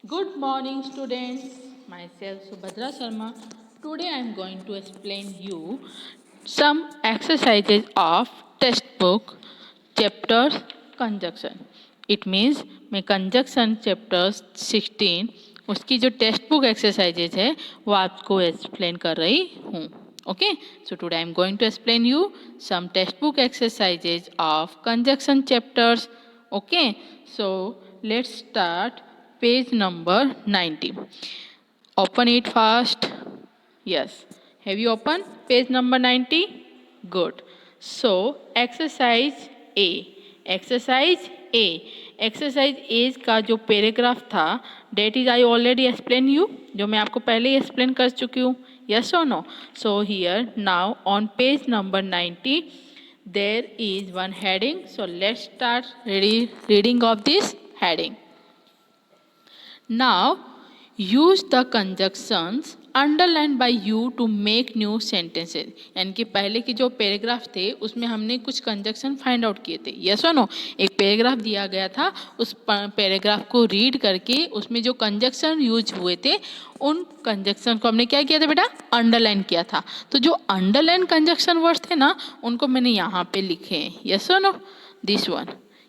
Good morning, students. Myself Subhadra Sharma. Today I am going to explain you some exercises of textbook chapters conjunction. It means मैं conjunction chapters 16 उसकी जो text book exercises है वो आपको explain कर रही हूँ. Okay, so today I am going to explain you some textbook exercises of conjunction chapters. Okay, so let's start page number 90. Open it fast. Yes. Have you opened page number 90? Good. So, exercise A. Exercise A. Exercise A का जो paragraph था that is I already explained you, जो मैं आपको पहले ही explain कर चुकी हूँ. Yes or no? So here now on page number 90 there is one heading. So let's start reading of this heading. Now, use the conjunctions underlined by you to make new sentences. यानी कि पहले की जो paragraph थे उसमें हमने कुछ conjunction find out किए थे. यस और नो? एक पैराग्राफ दिया गया था, उस पैराग्राफ को रीड करके उसमें जो कंजक्शन यूज हुए थे उन कंजक्शन को हमने क्या किया था बेटा? अंडरलाइन किया था. तो जो अंडरलाइन कंजक्शन वर्ड्स थे ना उनको मैंने यहाँ पे लिखे हैं. यस और नो? This one.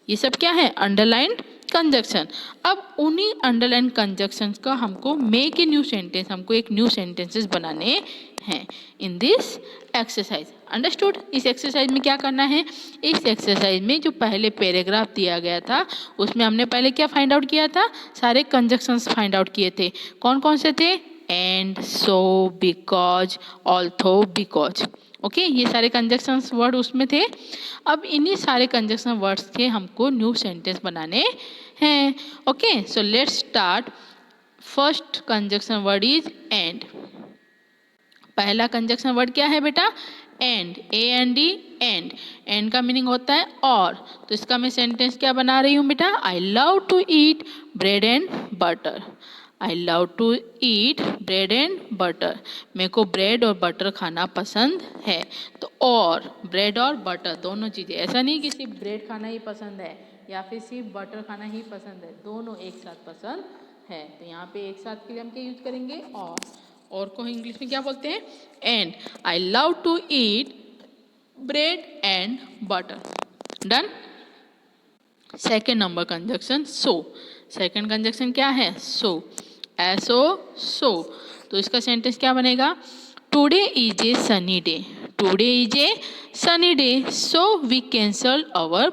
ये सब क्या है? Underline conjunction. अब उन्हीं अंडरलाइन कंजक्शन का हमको मेक ए न्यू सेंटेंस, हमको एक न्यू सेंटेंसेस बनाने हैं इन दिस एक्सरसाइज. अंडरस्टूड? इस एक्सरसाइज में क्या करना है? इस एक्सरसाइज में जो पहले पैराग्राफ दिया गया था उसमें हमने पहले क्या फाइंड आउट किया था? सारे कंजक्शंस फाइंड आउट किए थे. कौन कौन से थे? And, so, because, although, because. Okay, ये सारे कंजक्शंस वर्ड उसमें थे. अब इन्हीं सारे कंजक्शन वर्ड्स के हमको न्यू सेंटेंस बनाने हैं. Okay, so let's start. First conjunction word is and. पहला कंजक्शन वर्ड क्या है बेटा? And. A N D, and. And का मीनिंग होता है और. तो इसका मैं सेंटेंस क्या बना रही हूँ बेटा? I love to eat bread and butter. I love to eat bread and butter. मेरे को ब्रेड और बटर खाना पसंद है. तो और ब्रेड और बटर दोनों चीज़ें, ऐसा नहीं कि सिर्फ ब्रेड खाना ही पसंद है या फिर सिर्फ बटर खाना ही पसंद है, दोनों एक साथ पसंद है. तो यहाँ पे एक साथ के लिए हम क्या यूज करेंगे? और को इंग्लिश में क्या बोलते हैं? And. I love to eat bread and butter. Done. Second number conjunction so. Second conjunction क्या है? सो. एसो, सो. तो इसका सेंटेंस क्या बनेगा? Today is a sunny day. Today is a sunny day so we cancel our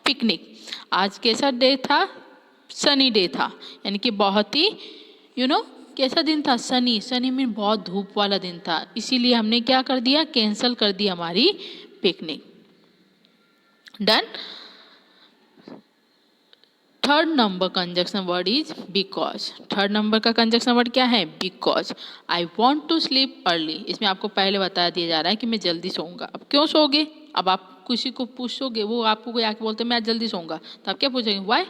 picnic. आज कैसा day था? सनी डे था. यानी कि बहुत ही कैसा दिन था? सनी. सनी में बहुत धूप वाला दिन था, इसीलिए हमने क्या कर दिया? कैंसल कर दी हमारी picnic. Done. Third number conjunction word is because. Third number का कंजक्शन वर्ड क्या है? Because. I want to sleep early. इसमें आपको पहले बता दिया जा रहा है कि मैं जल्दी सोऊंगा. अब क्यों सोओगे? अब आप किसी को पूछोगे, वो आपको कोई आके बोलते मैं आज जल्दी सोऊंगा, तो आप क्या पूछोगे? वाई?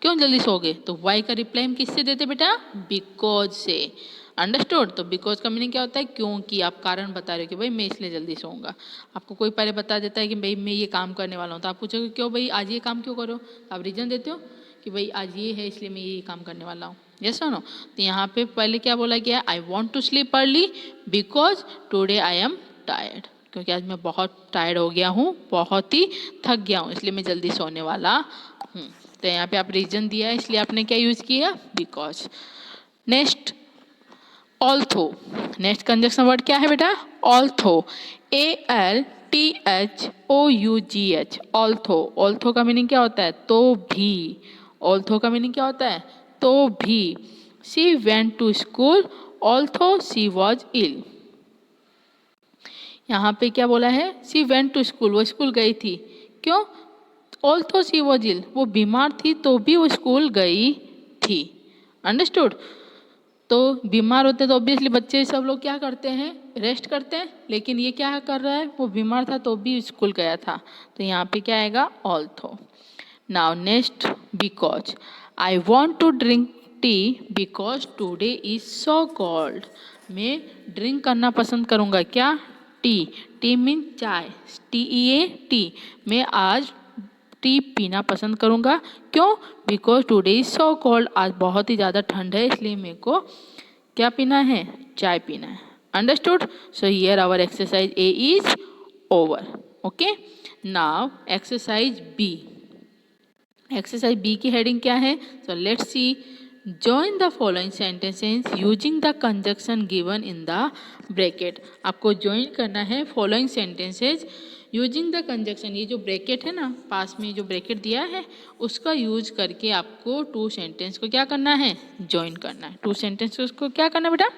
क्यों जल्दी सोओगे? तो वाई का रिप्लाई हम किससे देते बेटा? बिकॉज से. अंडरस्टूड? तो बिकॉज का मीनिंग क्या होता है? क्योंकि. आप कारण बता रहे हो कि भाई मैं इसलिए जल्दी सोऊंगा. आपको कोई पहले बता देता है कि भाई मैं ये काम करने वाला हूँ, तो आप पूछोगे क्यों भाई आज ये काम क्यों करो? आप रीजन देते हो कि भाई आज ये है इसलिए मैं ये काम करने वाला हूँ. यस और नो? तो यहाँ पे पहले क्या बोला गया है? I want to sleep early because today I am tired. क्योंकि आज मैं बहुत टायर्ड हो गया हूँ, बहुत ही थक गया हूँ, इसलिए मैं जल्दी सोने वाला हूँ. तो यहाँ पे आप रीजन दिया है इसलिए आपने क्या यूज किया? Because. Next although. Next conjunction word क्या है बेटा? ऑल्थो. ALTHOUGH. ऑल्थो. ऑल्थो का मीनिंग क्या होता है? तो भी. ऑल्थो का मीनिंग क्या होता है? तो भी. She went to school although she was ill. यहाँ पे क्या बोला है? She went to school. वो स्कूल गई थी. क्यों? ऑल्थो शी वॉज इल. वो बीमार थी तो भी वो स्कूल गई थी. अंडरस्टूड? तो बीमार होते तो ऑब्वियसली बच्चे सब लोग क्या करते हैं? रेस्ट करते हैं. लेकिन ये क्या कर रहा है? वो बीमार था तो भी स्कूल गया था. तो यहाँ पे क्या आएगा? Although. Now next because. I want to drink tea because today is so cold. मैं ड्रिंक करना पसंद करूँगा. क्या? टी. टी मीन चाय. TEA tea. मैं आज टी पीना पसंद करूँगा। क्यों? Because today is so cold, आज बहुत ही ज़्यादा ठंड है, इसलिए मेरे को क्या पीना है? चाय पीना है। Understood? So here our exercise A is over. Okay, now exercise B. Exercise B की हेडिंग क्या है? So let's see. Join the following sentences using the conjunction given in the bracket. आपको ज्वाइन करना है following sentences using the conjunction. ये जो bracket है ना, पास में जो ब्रैकेट दिया है उसका यूज करके आपको टू सेंटेंस को क्या करना है? ज्वाइन करना है। टू सेंटेंस को क्या करना है बेटा?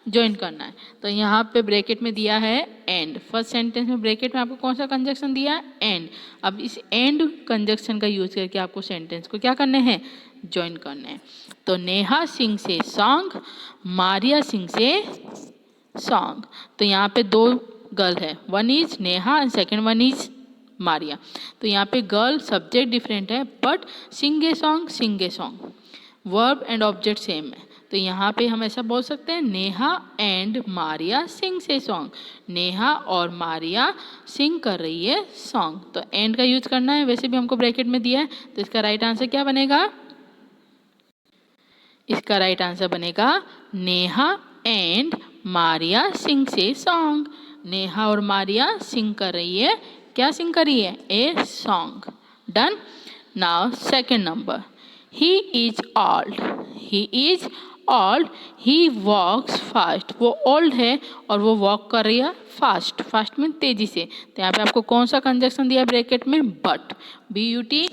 ज्वाइन करना है। तो यहाँ पे ब्रैकेट में दिया है एंड। फर्स्ट सेंटेंस में ब्रैकेट में आपको कौन सा कंजक्शन दिया है? एंड। अब इस एंड कंजक्शन का यूज करके आपको सेंटेंस को क्या करने हैं? ज्वाइन करना है। तो नेहा सिंह से सॉन्ग, मारिया सिंह से सॉन्ग। तो यहाँ पे दो गर्ल है, one is Neha and second one is Maria. तो यहाँ पे गर्ल सब्जेक्ट डिफरेंट है but sing a song, verb and object same है। तो यहाँ पे हम ऐसा बोल सकते हैं नेहा एंड मारिया सिंग से सॉन्ग। नेहा और मारिया सिंग कर रही है सॉन्ग। तो एंड का यूज करना है, वैसे भी हमको ब्रैकेट में दिया है। तो इसका राइट आंसर क्या बनेगा? इसका राइट आंसर बनेगा नेहा एंड मारिया सिंग से सॉन्ग। नेहा और मारिया सिंग कर रही है, क्या सिंग कर रही है? A song. Done. Now second number, he is old. He is old, he walks fast. वो ओल्ड है और वो वॉक कर रही है फास्ट। फास्ट मीन तेजी से। तो यहाँ पे आपको कौन सा कंजक्शन दिया है ब्रैकेट में? But, BUT,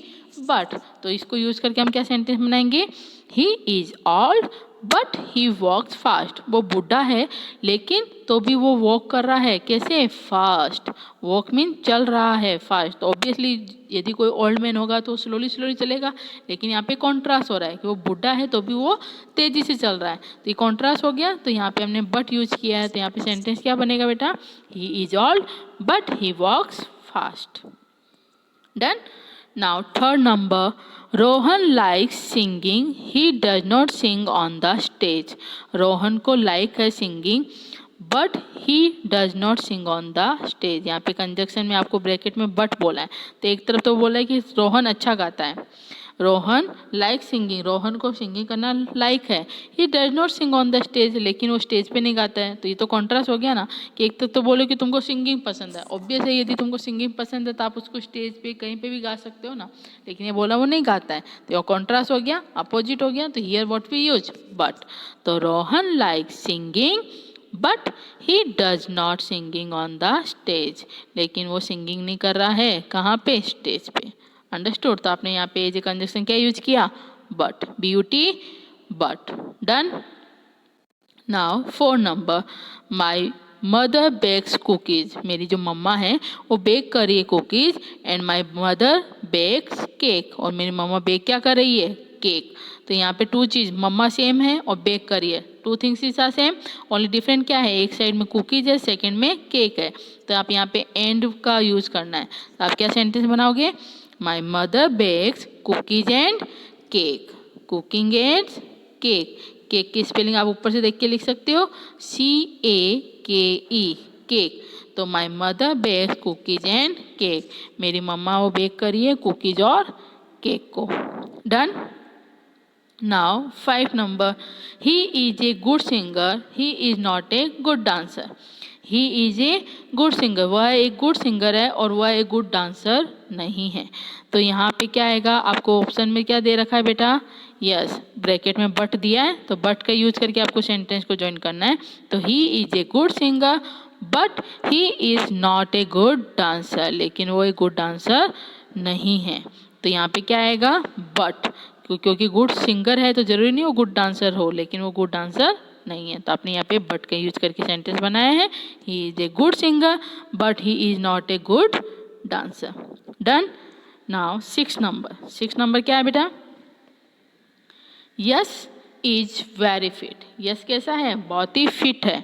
but. तो इसको यूज करके हम क्या सेंटेंस बनाएंगे? He is old but he walks fast. वो बुढ़ा है लेकिन तो भी वो वॉक कर रहा है, कैसे? फास्ट। वॉक मीन चल रहा है फास्ट। तो ऑब्वियसली यदि कोई ओल्ड मैन होगा तो स्लोली स्लोली चलेगा, लेकिन यहाँ पे कॉन्ट्रास्ट हो रहा है कि वो बुढ़ा है तो भी वो तेजी से चल रहा है। तो ये कॉन्ट्रास्ट हो गया, तो यहाँ पे हमने बट यूज किया है। तो यहाँ पे सेंटेंस क्या बनेगा बेटा? He is old but he walks fast. Done. Now third number, Rohan likes singing, he does not sing on the stage. Rohan को like है singing, but he does not sing on the stage. यहाँ पे conjunction में आपको bracket में but बोला है। तो एक तरफ तो बोला है कि रोहन अच्छा गाता है, रोहन लाइक सिंगिंग, रोहन को सिंगिंग करना लाइक है। ही does not sing on the stage, लेकिन वो स्टेज पे नहीं गाता है। तो ये तो कॉन्ट्रास्ट हो गया ना, कि एक तो बोलो कि तुमको सिंगिंग पसंद है। ऑब्वियस है, यदि तुमको सिंगिंग पसंद है तो आप उसको स्टेज पे कहीं पे भी गा सकते हो ना, लेकिन ये बोला वो नहीं गाता है। तो ये कॉन्ट्रास्ट हो गया, अपोजिट हो गया। तो here what we use? But. तो Rohan like singing but he does not singing on the stage, लेकिन वो सिंगिंग नहीं कर रहा है, कहाँ पे? स्टेज पे। अंडरस्टूड? तो आपने यहाँ पे जो कंजक्शन क्या यूज किया? But, BUT, but. Done. Now 4 नंबर, माई मदर बेक्स कुकीज। मेरी जो मम्मा है वो बेक कर रही है cookies, and my mother bakes cake. और मेरी मम्मा बेक क्या कर रही है? केक। तो यहाँ पे टू चीज, मम्मा सेम है और बेक कर रही है। Two things is are same, only different क्या है? एक साइड में कुकीज है, सेकेंड में केक है। तो आप यहाँ पे एंड का यूज करना है। तो आप क्या सेंटेंस बनाओगे? My mother bakes cookies and cake. Cooking and cake. Cake की स्पेलिंग आप ऊपर से देख के लिख सकते हो, CAKE, केक। तो my mother bakes cookies and cake. मेरी मम्मा वो बेक करी है कुकीज और केक को। Done. Now 5 number, he is a good singer, he is not a good dancer. He is a good singer, वह एक गुड सिंगर है और वह एक गुड डांसर नहीं है। तो यहाँ पे क्या आएगा? आपको ऑप्शन में क्या दे रखा है बेटा? यस, ब्रैकेट में बट दिया है, तो बट का यूज करके आपको सेंटेंस को ज्वाइन करना है। तो he is a good singer but he is not a good dancer, लेकिन वो एक गुड डांसर नहीं है। तो यहाँ पे क्या आएगा? बट, क्योंकि गुड सिंगर है तो जरूरी नहीं वो गुड डांसर हो, लेकिन वो गुड डांसर नहीं है। तो आपने यहाँ पे बट का यूज करके सेंटेंस बनाया है, he is a good singer but he is not a good dancer. Done. Now 6 number, 6 number क्या है बेटा? Yes is very fit. Yes कैसा है? बहुत ही फिट है।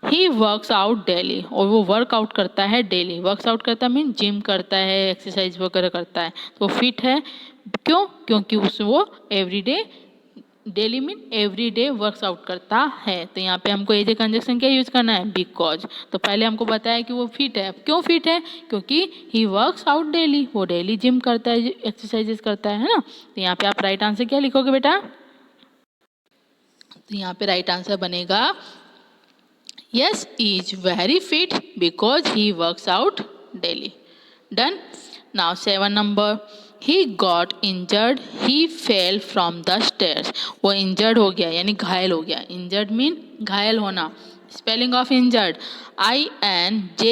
ही वर्क्स आउट डेली, और वो वर्कआउट करता है डेली। वर्क्स आउट करता मीन जिम करता है, एक्सरसाइज वगैरह करता है। तो वो फिट है, क्यों? क्योंकि वो everyday daily mean every day works out करता है। तो यहाँ पे हमको एज ए कंजक्शन क्या यूज करना है, बिकॉज। तो पहले हमको बताया कि वो फिट है। क्यों फिट है, क्योंकि ही वर्क्स आउट डेली, वो डेली जिम करता है, एक्सरसाइजेस करता है ना। तो यहाँ पे आप राइट आंसर क्या लिखोगे बेटा, तो यहाँ पे राइट आंसर बनेगा yes, is very fit because he works out daily. Done. Now 7 number, he got injured, he fell from the stairs. वो इंजर्ड हो गया यानी घायल हो गया। इंजर्ड मीन घायल होना। Spelling of injured INJURED,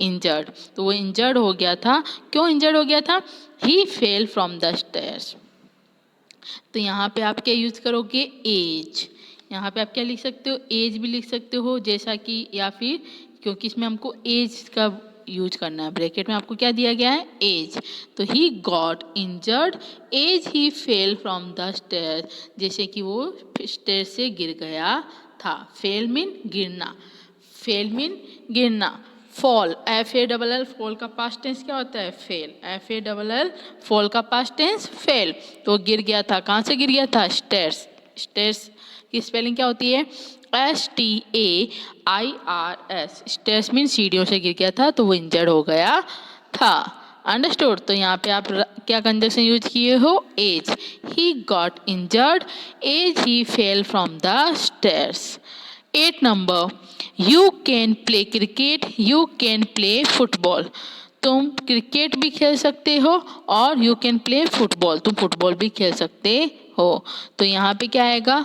injured. तो वो इंजर्ड हो गया था। क्यों इंजर्ड हो गया था, ही फेल फ्रॉम द स्टेयर्स। तो यहाँ पे आप क्या यूज करोगे, एज। यहाँ पे आप क्या लिख सकते हो, एज भी लिख सकते हो, जैसा कि, या फिर क्योंकि इसमें हमको एज का यूज करना है, ब्रैकेट में आपको क्या दिया गया है, एज। तो he got injured as he fell from the stair, जैसे कि वो स्टेयर से गिर गया था। फेल मीन गिरना, फेल मीन गिरना। फॉल, FALL, फॉल का पास्ट टेंस क्या होता है, फेल। FALL, फॉल का पास्ट टेंस फेल। तो गिर गया था, कहाँ से गिर गया था, स्टेयर्स। स्टेयर्स की स्पेलिंग क्या होती है, STAIRS। स्टेयर्स मीन सीढ़ियों से गिर गया था, तो वो इंजर्ड हो गया था। अंडरस्टूड। तो यहाँ पे आप क्या कंजक्शन यूज किए हो, as. He got injured as he fell from the stairs. 8 number, you can play cricket, you can play football. तुम क्रिकेट भी खेल सकते हो और यू कैन प्ले फुटबॉल, तुम फुटबॉल भी खेल सकते हो। तो यहाँ पे क्या आएगा,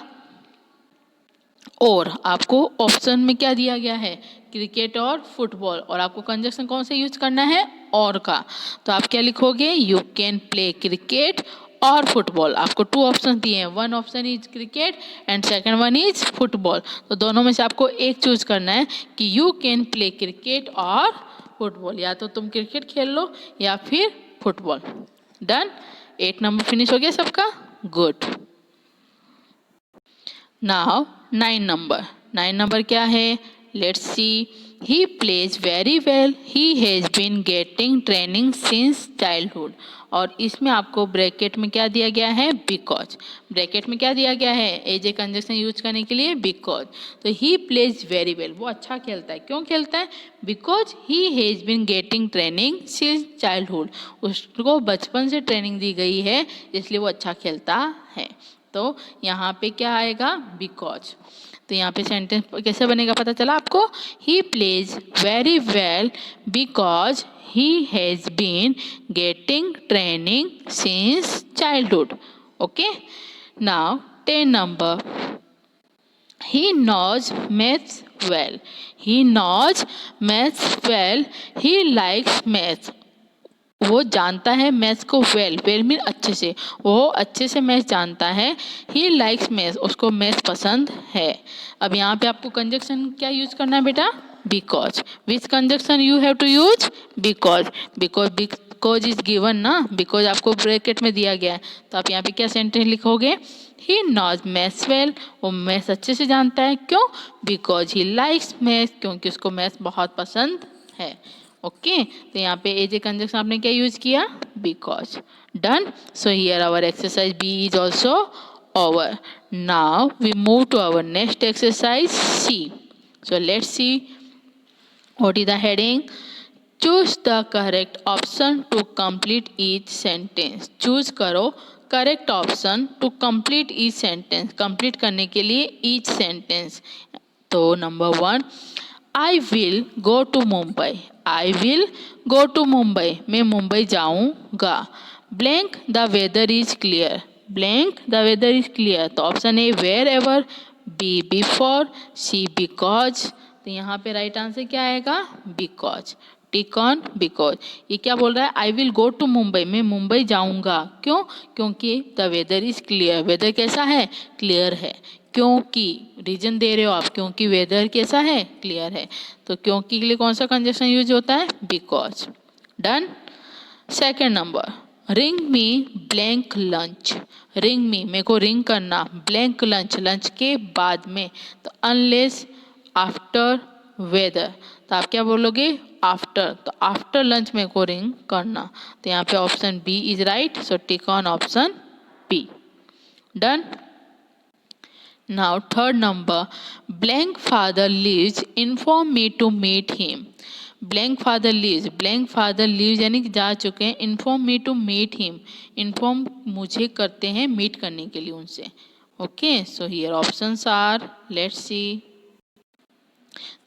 और आपको ऑप्शन में क्या दिया गया है, क्रिकेट और फुटबॉल, और आपको कंजक्शन कौन सा यूज करना है, और का। तो आप क्या लिखोगे, यू कैन प्ले क्रिकेट और फुटबॉल। आपको 2 ऑप्शन दिए हैं, 1 option is cricket and second one is football. तो दोनों में से आपको एक चूज करना है कि यू कैन प्ले क्रिकेट और फुटबॉल, या तो तुम क्रिकेट खेल लो या फिर फुटबॉल। डन। 8 नंबर फिनिश हो गया सबका, गुड। नाउ 9 नंबर, 9 नंबर क्या है, let's see. He plays very well, he has been getting training since childhood. और इसमें आपको ब्रैकेट में क्या दिया गया है, बिकॉज। ब्रैकेट में क्या दिया गया है, एज ए कंजक्शन यूज करने के लिए बिकॉज। तो ही प्लेज वेरी वेल, वो अच्छा खेलता है। क्यों खेलता है, because he has been getting training since childhood, उसको बचपन से ट्रेनिंग दी गई है, इसलिए वो अच्छा खेलता है। तो यहाँ पे क्या आएगा, बिकॉज। तो यहाँ पे सेंटेंस कैसे बनेगा पता चला आपको, he plays very well because he has been getting training since childhood. Okay. Now 10 number, he knows maths well, he knows maths well, he likes maths। वो जानता है मैथ्स को वेल, वेल मीन अच्छे से, वो अच्छे से मैथ्स जानता है। ही लाइक्स मैथ्स, उसको मैथ्स पसंद है। अब यहाँ पे आपको कंजक्शन क्या यूज करना है बेटा, because. Which conjunction you have to use, because. Because is given ना, बिकॉज आपको ब्रैकेट में दिया गया है। तो आप यहाँ पे क्या सेंटेंस लिखोगे, ही नॉज मैथ्स वेल, वो मैथ्स अच्छे से जानता है। क्यों, बिकॉज ही लाइक्स मैथ्स, क्योंकि उसको मैथ्स बहुत पसंद है। ओके। तो यहाँ पे एज ए कंजक्शन आपने क्या यूज किया, because. Done. So here our exercise B is also over. Now we move to our next exercise C. So let's see what is the heading, choose the correct option to complete each sentence. Choose करो correct option to complete each sentence, complete करने के लिए each sentence. तो number 1, I will go to Mumbai, I will go to Mumbai, मैं मुंबई जाऊंगा। Blank the weather is clear, blank the weather is clear. तो option A wherever, B before, C because. तो यहाँ पे राइट आंसर क्या आएगा, because. Tick on because. ये क्या बोल रहा है, I will go to Mumbai, मैं मुंबई जाऊंगा। क्यों, क्योंकि the weather is clear, weather कैसा है, क्लियर है। क्योंकि रीजन दे रहे हो आप, क्योंकि वेदर कैसा है, क्लियर है। तो क्योंकि के लिए कौन सा कंजक्शन यूज होता है, because. Done. Second number, ring me blank lunch, ring me, मेरे को रिंग करना, ब्लैंक लंच, लंच के बाद में। तो अनलेस आफ्टर वेदर, तो आप क्या बोलोगे, आफ्टर। तो आफ्टर लंच मेरे को रिंग करना। तो यहाँ पे option B is right, so tick on option B. Done. Now third number, blank father leaves, inform me to meet him. Blank father leaves यानी कि जा चुके हैं, inform me to meet him, inform मुझे करते हैं meet करने के लिए उनसे. Okay, so here options are, let's see.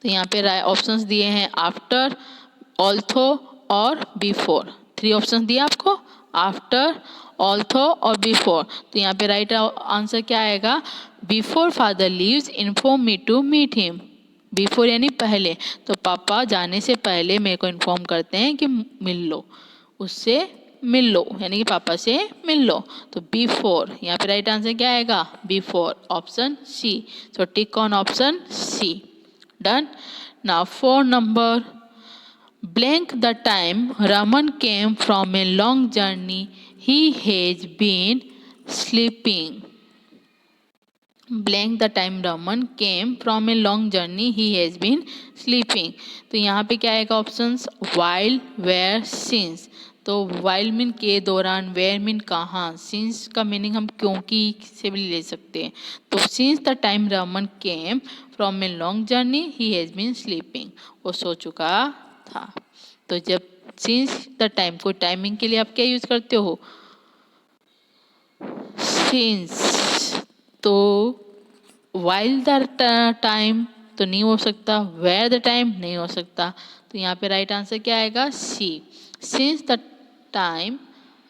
तो यहाँ पे ऑप्शंस दिए हैं आफ्टर, ऑल्थो और बिफोर. 3 ऑप्शन दिए आपको, आफ्टर, ऑल्थो और बिफोर. तो यहाँ पे राइट आंसर क्या आएगा, before father leaves inform me to meet him. Before यानी पहले, तो पापा जाने से पहले मेरे को इन्फॉर्म करते हैं कि मिल लो, उससे मिल लो, यानी कि पापा से मिल लो. तो बिफोर, यहाँ पे राइट आंसर क्या आएगा, before, option C. So tick on option C. Done. Now 4 number, blank the time Raman came from a long journey, he has been sleeping. Blank the time Raman came from a long journey, he has been sleeping. तो यहाँ पे क्या आएगा options, while, where, since. तो while mean के दौरान, where mean कहाँ, since का मीनिंग हम क्योंकि से भी ले सकते हैं. तो since the time Raman came from a long journey, he has been sleeping. वो सो चुका था. तो जब since the time, कोई टाइमिंग के लिए आप क्या यूज करते हो, since. तो while the time तो नहीं हो सकता, where the time नहीं हो सकता. तो यहाँ पे राइट आंसर क्या आएगा, सी. since the time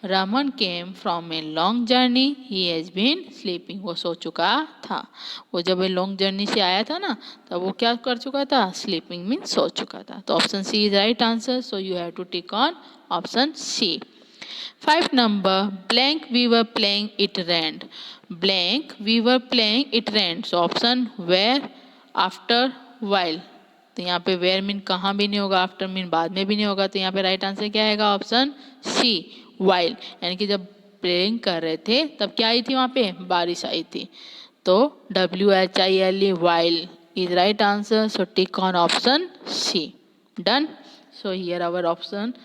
Raman came from a long journey, he has been sleeping. वो सो चुका था. वो जब लॉन्ग जर्नी से आया था ना, तब वो क्या कर चुका था, स्लीपिंग मीन सो चुका था. तो option C is right answer. So you have to tick on option C. 5 number, blank we were playing it rained. Blank we were playing it rained. So option where, after, while. तो यहाँ पे where mean कहाँ भी नहीं होगा, after mean बाद में भी नहीं होगा. तो यहाँ पे राइट आंसर क्या आएगा, ऑप्शन सी, while. यानी कि जब प्लेइंग कर रहे थे तब क्या आई थी, वहाँ पे बारिश आई थी. तो WHILE, while is right answer. So tick on option C. Done. So here our option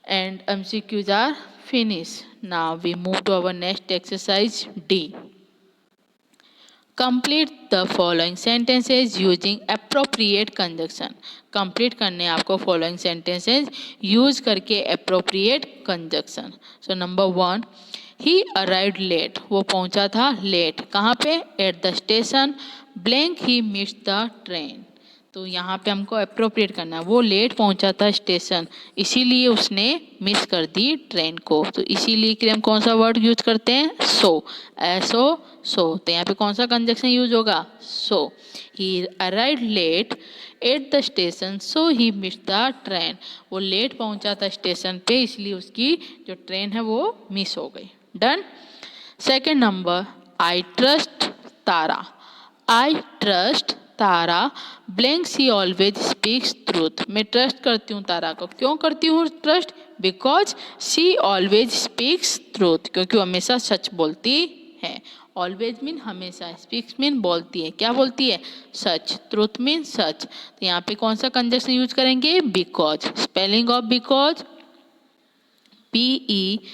and MCQs are finished. Now we move to our next exercise D. Complete the following sentences using appropriate conjunction. Complete करने आपको following sentences use करके appropriate conjunction. So number 1, he arrived late. वो पहुंचा था late. कहाँ पे, at the station. Blank he missed the train. तो यहाँ पे हमको अप्रोप्रिएट करना है, वो लेट पहुंचा था स्टेशन, इसीलिए उसने मिस कर दी ट्रेन को. तो इसीलिए के लिए हम कौन सा वर्ड यूज करते हैं, सो, एसो, सो. तो यहाँ पे कौन सा कंजक्शन यूज होगा, so. He arrived late at the station so he miss the train. वो लेट पहुंचा था स्टेशन पे, इसलिए उसकी जो ट्रेन है वो मिस हो गई. Done. Second number, I trust Tara. I trust Tara. Blank she always speaks truth. मैं ट्रस्ट करती हूँ तारा को. क्यों करती हूँ trust, because she always speaks truth. क्योंकि वो हमेशा सच बोलती है. ऑलवेज मीन हमेशा, स्पीक्स मीन बोलती है. क्या बोलती है, सच. ट्रूथ मीन सच. तो यहाँ पे कौन सा कंजक्शन यूज करेंगे, because. Spelling of because, PECAUSE,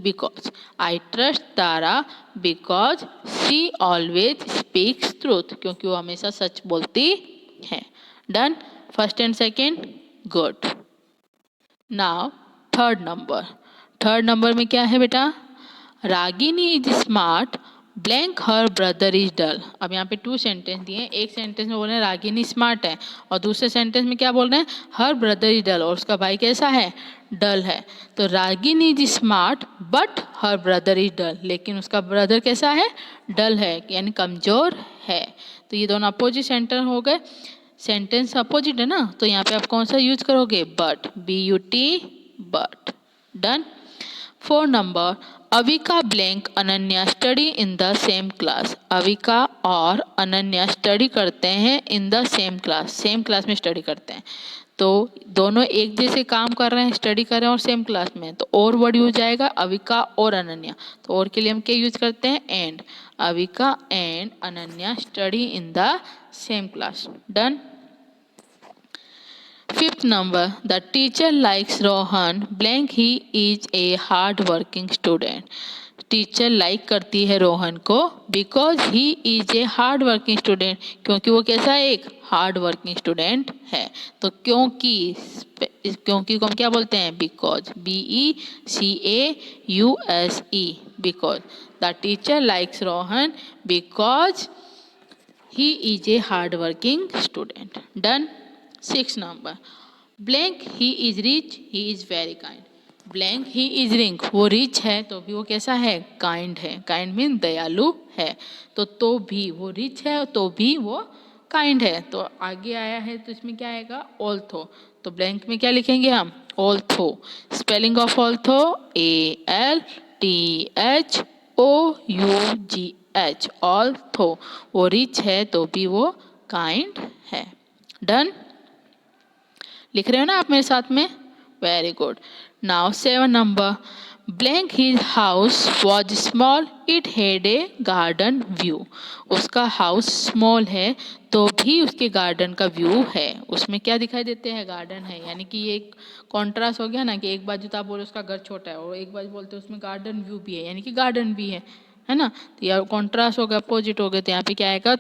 because. I trust Tara because she always speaks truth. क्योंकि वो हमेशा सच बोलती है. Done. First and second, good. Now third number. Third number में क्या है बेटा, Ragini is smart, blank her brother is dull. अब यहाँ पे 2 सेंटेंस दिए हैं. एक सेंटेंस में बोल रहे हैं रागिनी स्मार्ट है, और दूसरे सेंटेंस में क्या बोल रहे हैं, हर ब्रदर इज डल, और उसका भाई कैसा है, डल है. तो Ragini is smart but her brother is dull. लेकिन उसका ब्रदर कैसा है, डल है, यानी कमजोर है. तो ये दोनों अपोजिट सेंटेंस हो गए. सेंटेंस अपोजिट है ना, तो यहाँ पे आप कौन सा यूज करोगे, but, BUT, but. Done. 4 number, Avika blank Ananya study in the same class. Avika और अनन्या स्टडी करते हैं in the same class. Same class में स्टडी करते हैं. तो दोनों एक जैसे काम कर रहे हैं, स्टडी कर रहे हैं और सेम क्लास में. तो और वर्ड यूज आएगा, अविका और अनन्या. तो और के लिए हम क्या यूज करते हैं, and. Avika and Ananya study in the same class. Done. Fifth number, the teacher likes Rohan, blank he is a hard working student. Teacher like करती है रोहन को because he is a hard working student, क्योंकि वो कैसा है, एक हार्ड वर्किंग स्टूडेंट है। तो क्योंकि को हम क्या बोलते हैं, because, BECAUSE, because the teacher likes Rohan because he is a hard working student. Done. 6 number, blank he is rich, he is very kind. Blank he is rich, वो रिच है तो भी वो कैसा है, काइंड है। काइंड मीन दयालु है। तो भी वो रिच है तो भी वो काइंड है। तो आगे आया है तो इसमें क्या आएगा, ऑल्थो। तो ब्लैंक में क्या लिखेंगे हम, although. Spelling of although ALTHOUGH, although. वो रिच है तो भी वो काइंड है। डन, लिख रहे हो ना आप मेरे साथ में, very good. Now 7 number, blank his house was small, it had a garden view. उसका हाउस स्मॉल है तो भी उसके गार्डन का व्यू है। उसमें क्या दिखाई देते हैं, गार्डन है। यानी कि ये एक कॉन्ट्रास्ट हो गया ना, कि एक बाजू तो आप बोले उसका घर छोटा है और एक बाजू बोलते हैं उसमें गार्डन व्यू भी है, यानी कि गार्डन भी है ना। तो यह कॉन्ट्रास्ट हो गया, अपोजिट हो गया। तो यहाँ पे क्या आएगा,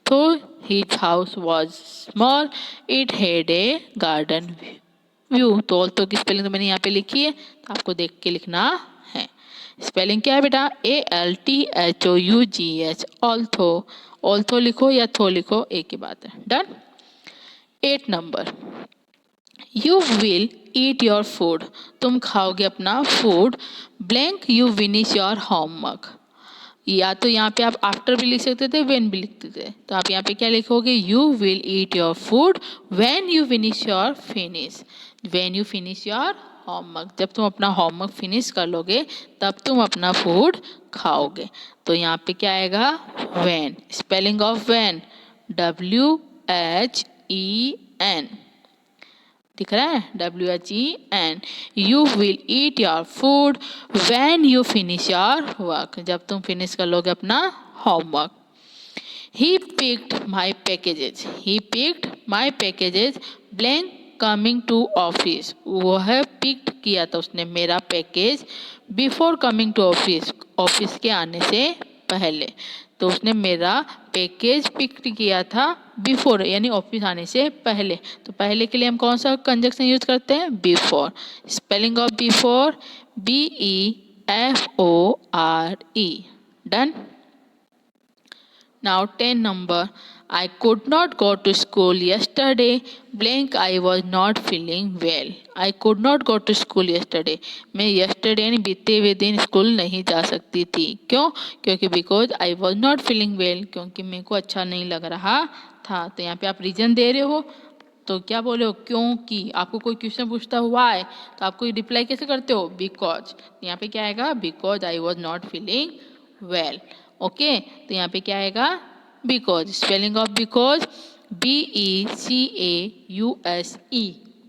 तो his house was small, it had a garden view. तो ऑल्थो की स्पेलिंग तो मैंने यहाँ पे लिखी है, तो आपको देख के लिखना है। स्पेलिंग क्या है बेटा, ALTHOUGH, ऑल्थो। ऑल्थो लिखो या थो लिखो, एक ही बात है। Done. 8 number, you will eat your food, तुम खाओगे अपना food, blank you finish your homework. या तो यहाँ पे आप आफ्टर भी लिख सकते थे, व्हेन भी लिखते थे। तो आप यहाँ पे क्या लिखोगे, you will eat your food when you finish your when you finish your homework. जब तुम अपना होमवर्क फिनिश कर लोगे तब तुम अपना फूड खाओगे। तो यहाँ पे क्या आएगा, when. Spelling of when WHEN, दिख रहा है, WHEN। You will eat your food when you finish your work, जब तुम फिनिश कर लोगे अपना homework. He picked my packages, blank coming to office. वो है पिक्ड किया था उसने मेरा package before coming to office के आने से पहले। तो उसने मेरा पैकेज पिक्ड किया था बिफोर, यानी ऑफिस आने से पहले। तो पहले के लिए हम कौन सा कंजक्शन यूज करते हैं, before. Spelling of before BEFORE। Done. Now 10 number, I could not go to school yesterday, blank I was not feeling well. I could not go to school yesterday. मैं yesterday यानी बीते हुए दिन school नहीं जा सकती थी। क्यों, क्योंकि because I was not feeling well, क्योंकि मेरे को अच्छा नहीं लग रहा था। तो यहाँ पे आप रीजन दे रहे हो, तो क्या बोले हो, क्योंकि। आपको कोई क्वेश्चन पूछता हुआ है तो आपको रिप्लाई कैसे करते हो, बिकॉज। यहाँ पे क्या आएगा, because I was not feeling well. Okay, तो यहाँ पे क्या आएगा, because. Spelling of because BECAUSE,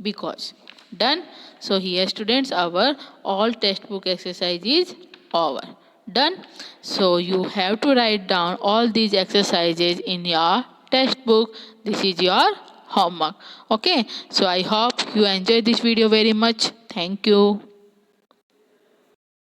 because. Done. So here students our all textbook exercise is over. Done. So you have to write down all these exercises in your textbook. This is your homework. Okay. So I hope you enjoy this video very much. Thank you.